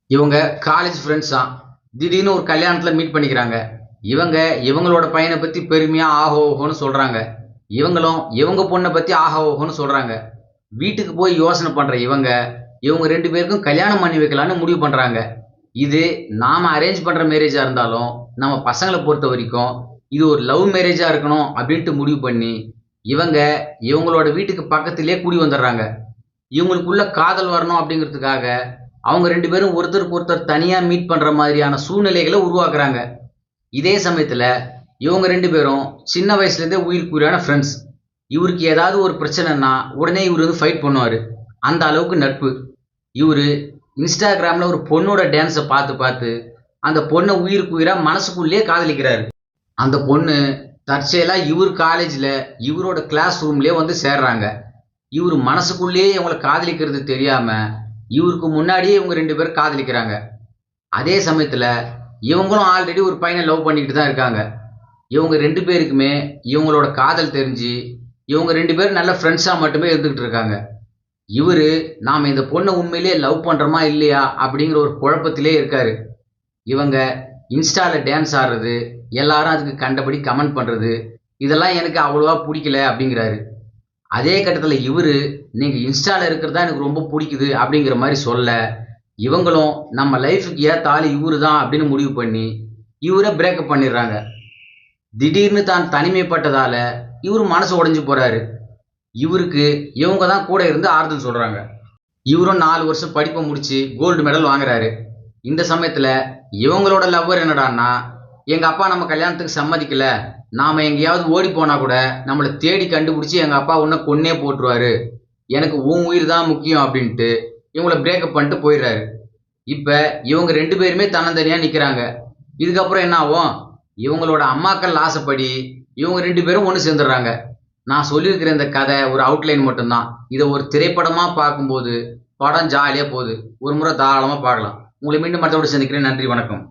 இவங்க college friends தான். திடீர்னு ஒரு கல்யாணத்துல மீட் பண்ணிக்கிறாங்க. இவங்க இவங்களோட பையனை பத்தி பெருமையா ஆஹோ ஓஹோன்னு சொல்றாங்க. இவங்களும் இவங்க பொண்ணை பத்தி ஆஹா ஓஹோன்னு சொல்றாங்க. வீட்டுக்கு போய் யோசனை பண்ற இவங்க 2 பேருக்கும் கல்யாணம் பண்ணி வைக்கலான்னு முடிவு பண்றாங்க. இது நாம அரேஞ்ச் பண்ற மேரேஜா இருந்தாலும், நம்ம பசங்கள பொறுத்தவரைக்கும் இது ஒரு லவ் மேரேஜா இருக்கணும் அப்படின்ட்டு முடிவு பண்ணி, இவங்க இவங்களோட வீட்டுக்கு பக்கத்திலேயே குடி வந்துடுறாங்க. இவங்களுக்குள்ள காதல் வரணும் அப்படிங்கிறதுக்காக அவங்க 2 பேரும் ஒருத்தருக்கு ஒருத்தர் தனியா மீட் பண்ற மாதிரியான சூழ்நிலைகளை உருவாக்குறாங்க. இதே சமயத்துல இவங்க 2 பேரும் சின்ன வயசுல இருந்தே உயிருக்கு உயிரான ஃப்ரெண்ட்ஸ். இவருக்கு ஏதாவது ஒரு பிரச்சனைன்னா உடனே இவரு வந்து ஃபைட் பண்ணுவாரு. அந்த அளவுக்கு நட்பு. இவரு இன்ஸ்டாகிராம்ல ஒரு பொண்ணோட டான்ஸை பார்த்து பார்த்து அந்த பொண்ணை உயிருக்கு உயிரா மனசுக்குள்ளேயே காதலிக்கிறாரு. அந்த பொண்ணு தற்செயலா இவர் காலேஜ்ல இவரோட கிளாஸ் ரூம்லயே வந்து சேர்றாங்க. இவர் மனசுக்குள்ளேயே இவங்களை காதலிக்கிறது தெரியாம இவருக்கு முன்னாடியே இவங்க 2 பேரும் காதலிக்கிறாங்க. அதே சமயத்துல இவங்களும் ஆல்ரெடி ஒரு பையனை லவ் பண்ணிக்கிட்டு தான் இருக்காங்க. இவங்க 2 பேருக்குமே இவங்களோட காதல் தெரிஞ்சு இவங்க 2 பேரும் நல்ல ஃப்ரெண்ட்ஸா மட்டுமே இருந்துகிட்டு இருக்காங்க. இவரு நாம இந்த பொண்ணை உண்மையிலேயே லவ் பண்றோமா இல்லையா அப்படிங்கிற ஒரு குழப்பத்திலே இருக்காரு. இவங்க இன்ஸ்டால டான்ஸ் ஆடுறது, எல்லாரும் அதுக்கு கண்டபடி கமெண்ட் பண்றது, இதெல்லாம் எனக்கு அவ்வளவா பிடிக்கல அப்படிங்கிறாரு. அதே கட்டத்துல இவரு நீங்க இன்ஸ்டால இருக்கிறதா எனக்கு ரொம்ப பிடிக்குது அப்படிங்கிற மாதிரி சொல்ல, இவங்களும் நம்ம லைஃபுக்கு ஏத்த ஆளு இவரு தான் அப்படின்னு முடிவு பண்ணி இவரை பிரேக்கப் பண்ணிடுறாங்க. திடீர்னு தான் தனிமைப்பட்டதால இவரு மனசு உடைஞ்சு போறாரு. இவருக்கு இவங்க தான் கூட இருந்து ஆறுதல் சொல்றாங்க. இவரும் 4 வருஷம் படிப்பை முடிச்சு கோல்டு மெடல் வாங்குறாரு. இந்த சமயத்துல இவங்களோட லவ்வர் என்னடான்னா, எங்க அப்பா நம்ம கல்யாணத்துக்கு சம்மதிக்கல, நாம எங்கேயாவது ஓடி போனா கூட நம்மளை தேடி கண்டுபிடிச்சு எங்க அப்பா உன்னை கொன்னே போட்டுருவாரு, எனக்கு உன் உயிர் தான் முக்கியம் அப்படின்ட்டு இவங்கள பிரேக்கப் பண்ணிட்டு போயிடுறாரு. இப்ப இவங்க 2 பேருமே தன்னந்தனியா நிக்கிறாங்க. இதுக்கப்புறம் என்ன ஆகும்? இவங்களோட அம்மாக்கள் ஆசைப்படி இவங்க 2 பேரும் ஒன்று சேர்ந்துடுறாங்க. நான் சொல்லியிருக்கிற இந்த கதை ஒரு அவுட்லைன் மட்டும்தான். இதை ஒரு திரைப்படமா பார்க்கும்போது படம் ஜாலியா போகுது. ஒரு முறை தாராளமா பார்க்கலாம். உங்களை மீண்டும் மற்றபடி சந்திக்கிறேன். நன்றி, வணக்கம்.